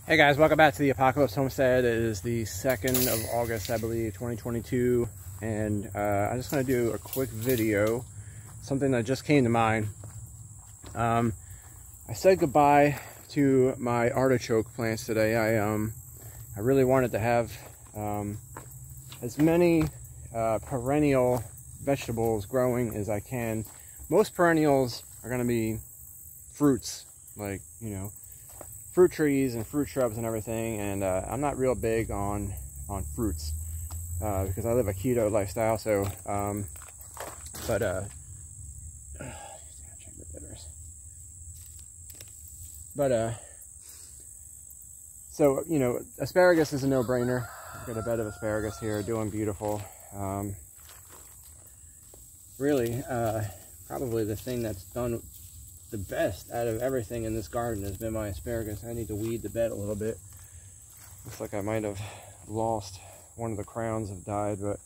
Hey guys, welcome back to the Apocalypse Homestead. It is the 2nd of August, I believe, 2022, and I just want to do a quick video, something that just came to mind. I said goodbye to my artichoke plants today. I really wanted to have as many perennial vegetables growing as I can. Most perennials are going to be fruits, like, you know, fruit trees and fruit shrubs and everything, and I'm not real big on fruits because I live a keto lifestyle. So so you know, asparagus is a no-brainer. I've got a bed of asparagus here, doing beautiful. Really, probably the thing that's done the best out of everything in this garden has been my asparagus. I need to weed the bed a little bit. Looks like I might have lost one of the crowns, have died, but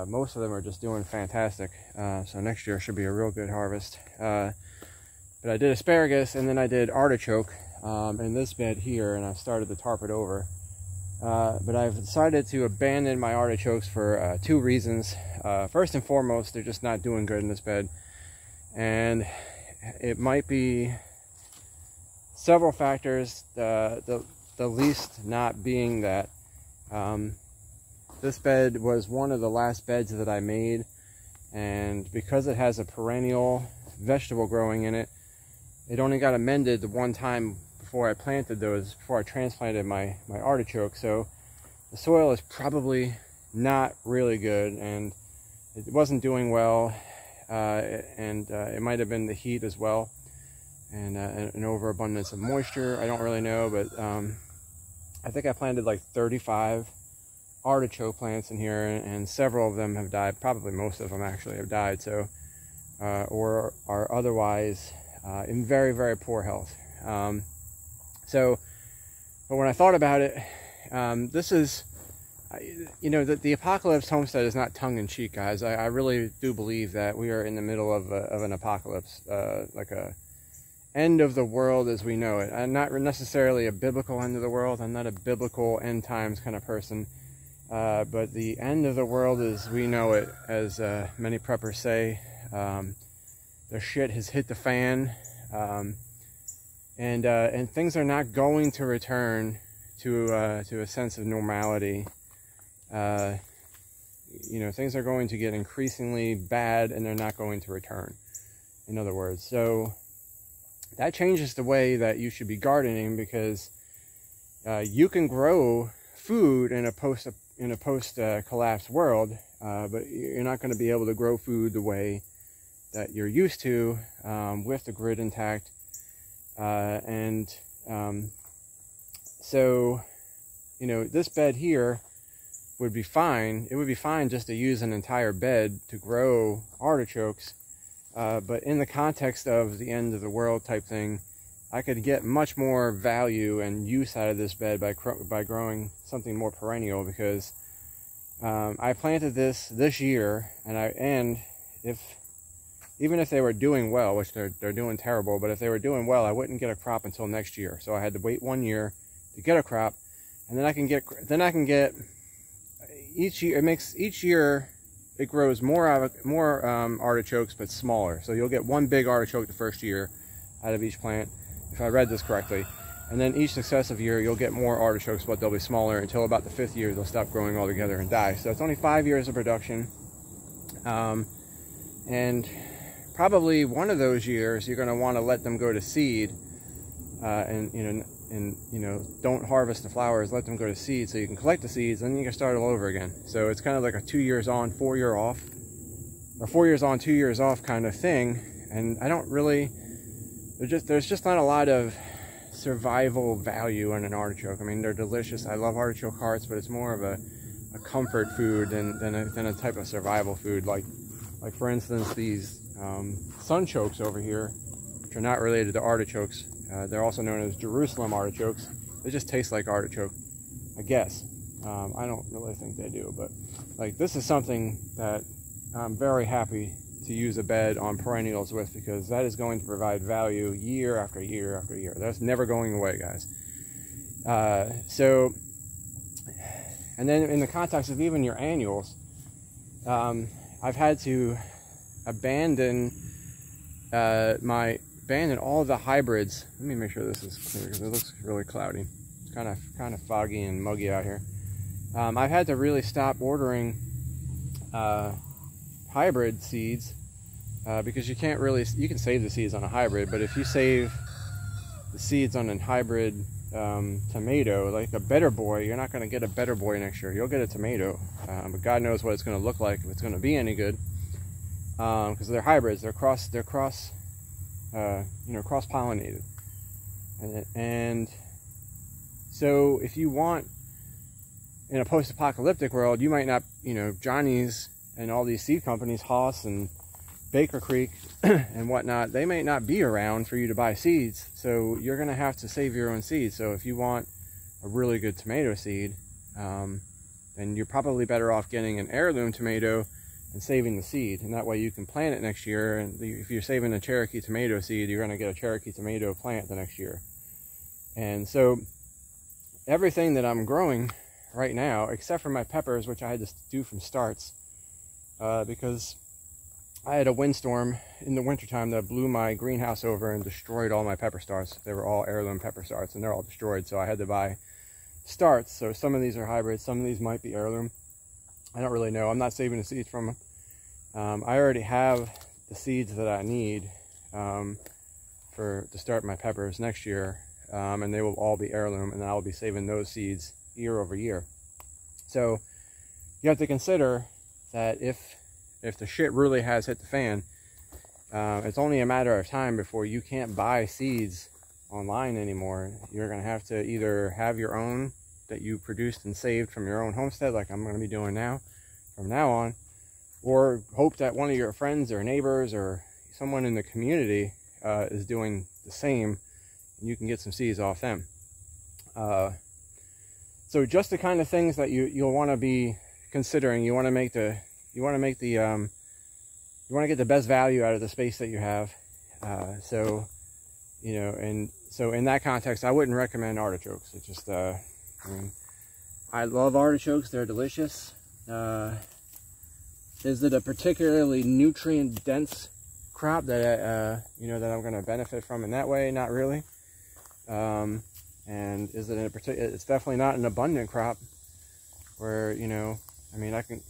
most of them are just doing fantastic. So next year should be a real good harvest. But I did asparagus, and then I did artichoke in this bed here, and I started to tarp it over. But I've decided to abandon my artichokes for two reasons. First and foremost, they're just not doing good in this bed, and it might be several factors, the least not being that this bed was one of the last beds that I made, and because it has a perennial vegetable growing in it, it only got amended the one time before I planted those, before I transplanted my artichoke. So the soil is probably not really good, and it wasn't doing well. It might have been the heat as well, and an overabundance of moisture. I don't really know, but I think I planted like 35 artichoke plants in here, and several of them have died. Probably most of them actually have died, so or are otherwise in very, very poor health. But when I thought about it, this is, you know, the Apocalypse Homestead is not tongue-in-cheek, guys. I really do believe that we are in the middle of an apocalypse, like a end of the world as we know it. I'm not necessarily a biblical end of the world. I'm not a biblical end times kind of person. But the end of the world as we know it, as many preppers say, the shit has hit the fan, and things are not going to return to a sense of normality. You know, things are going to get increasingly bad, and they're not going to return, in other words. So that changes the way that you should be gardening, because you can grow food in a post collapse world, but you're not going to be able to grow food the way that you're used to, with the grid intact. So, you know, this bed here would be fine. It would be fine just to use an entire bed to grow artichokes. But in the context of the end of the world type thing, I could get much more value and use out of this bed by growing something more perennial, because I planted this year, and even if they were doing well, which they're doing terrible, but if they were doing well, I wouldn't get a crop until next year. So I had to wait 1 year to get a crop, and then I can get each year it grows more artichokes, but smaller. So you'll get one big artichoke the first year out of each plant, if I read this correctly, and then each successive year you'll get more artichokes, but they'll be smaller until about the 5th year they'll stop growing altogether and die. So it's only 5 years of production, and probably one of those years you're going to want to let them go to seed, and you know, don't harvest the flowers, let them go to seed so you can collect the seeds, and then you can start all over again. So it's kind of like a 2 years on, 4 year off, or 4 years on, 2 years off kind of thing. And I don't really, there's just not a lot of survival value in an artichoke. I mean, they're delicious. I love artichoke hearts, but it's more of a comfort food than a type of survival food. Like for instance, these sunchokes over here, which are not related to artichokes. They're also known as Jerusalem artichokes. They just taste like artichoke, I guess. I don't really think they do, but like, this is something that I'm very happy to use a bed on perennials with, because that is going to provide value year after year after year. That's never going away, guys. So, and then in the context of even your annuals, I've had to abandon all the hybrids. Let me make sure this is clear because it looks really cloudy. It's kind of foggy and muggy out here. I've had to really stop ordering hybrid seeds because you can't really, you can save the seeds on a hybrid, but if you save the seeds on a hybrid tomato, like a Better Boy, you're not going to get a Better Boy next year. You'll get a tomato, but God knows what it's going to look like, if it's going to be any good, because they're hybrids. They're cross-pollinated, and so if you want, in a post-apocalyptic world, you might not, Johnny's and all these seed companies, Haas and Baker Creek and whatnot, they may not be around for you to buy seeds, so you're going to have to save your own seeds. So if you want a really good tomato seed, then you're probably better off getting an heirloom tomato and saving the seed, and that way you can plant it next year. And if you're saving a Cherokee tomato seed, you're going to get a Cherokee tomato plant the next year. And so everything that I'm growing right now, except for my peppers, which I had to do from starts, because I had a windstorm in the wintertime that blew my greenhouse over and destroyed all my pepper starts. They were all heirloom pepper starts, and they're all destroyed, so I had to buy starts. So some of these are hybrids, some of these might be heirloom. I don't really know. I'm not saving the seeds from them. I already have the seeds that I need to start my peppers next year, and they will all be heirloom, and I'll be saving those seeds year over year. So you have to consider that if the shit really has hit the fan, it's only a matter of time before you can't buy seeds online anymore. You're going to have to either have your own that you produced and saved from your own homestead, like I'm going to be doing now, from now on, or hope that one of your friends or neighbors or someone in the community is doing the same, and you can get some seeds off them. So just the kind of things that you'll want to be considering. You want to get the best value out of the space that you have. So in that context, I wouldn't recommend artichokes. It's just, I love artichokes. They're delicious. Is it a particularly nutrient dense crop that that I'm going to benefit from in that way? Not really. And is it it's definitely not an abundant crop where, I mean, I could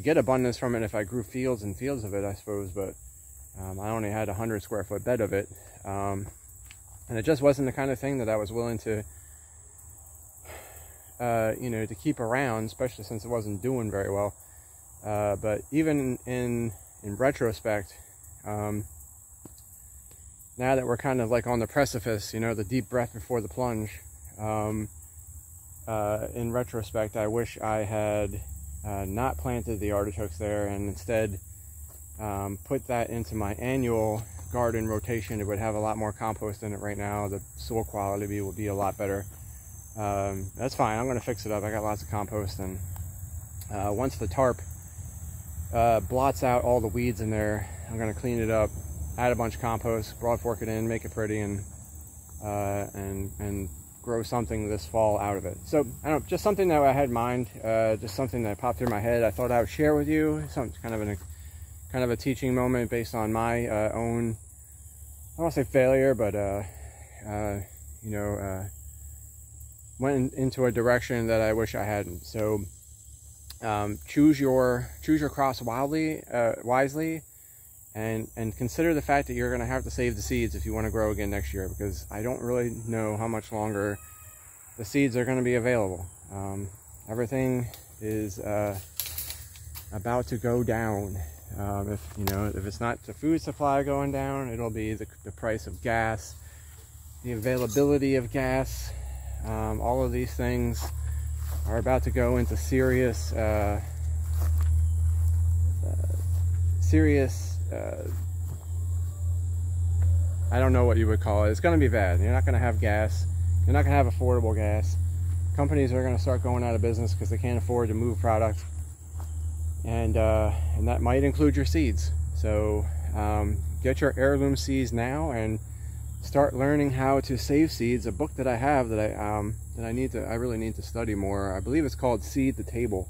get abundance from it if I grew fields and fields of it, I suppose, but I only had a 100 square foot bed of it. And it just wasn't the kind of thing that I was willing to, to keep around, especially since it wasn't doing very well. But even in retrospect, now that we're kind of like on the precipice, the deep breath before the plunge, in retrospect, I wish I had not planted the artichokes there and instead put that into my annual garden rotation. It would have a lot more compost in it right now. The soil quality would be a lot better. That's fine. I'm going to fix it up. I got lots of compost, and once the tarp blots out all the weeds in there, I'm going to clean it up, add a bunch of compost, broad fork it in, make it pretty, and grow something this fall out of it. So I don't know, just something that I had in mind, just something that popped through my head. I thought I would share with you. Some kind of a teaching moment based on my own, I don't want to say failure, but went into a direction that I wish I hadn't. So choose your crops wisely, and consider the fact that you're going to have to save the seeds if you want to grow again next year, because I don't really know how much longer the seeds are going to be available. Everything is about to go down. If it's not the food supply going down, it'll be the price of gas, the availability of gas. All of these things are about to go into serious I don't know what you would call it. It's going to be bad. You're not going to have gas. You're not going to have affordable gas. Companies are going to start going out of business because they can't afford to move product, and that might include your seeds. So get your heirloom seeds now and start learning how to save seeds. A book that I have that I really need to study more. I believe it's called Seed the Table,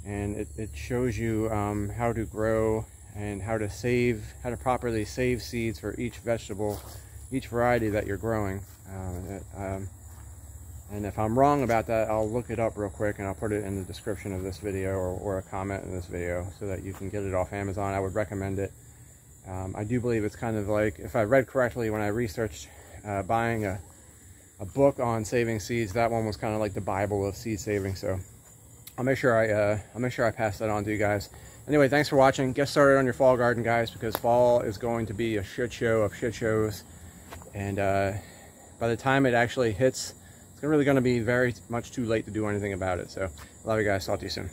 and it shows you how to grow and how to properly save seeds for each vegetable, each variety that you're growing. And if I'm wrong about that, I'll look it up real quick and I'll put it in the description of this video, or a comment in this video, so that you can get it off Amazon. I would recommend it. I do believe it's kind of like, if I read correctly when I researched buying a book on saving seeds, that one was kind of like the Bible of seed saving. So I'll make sure I pass that on to you guys. Anyway, thanks for watching. Get started on your fall garden, guys, because fall is going to be a shit show of shit shows. And by the time it actually hits, it's really going to be very much too late to do anything about it. So, love you guys. Talk to you soon.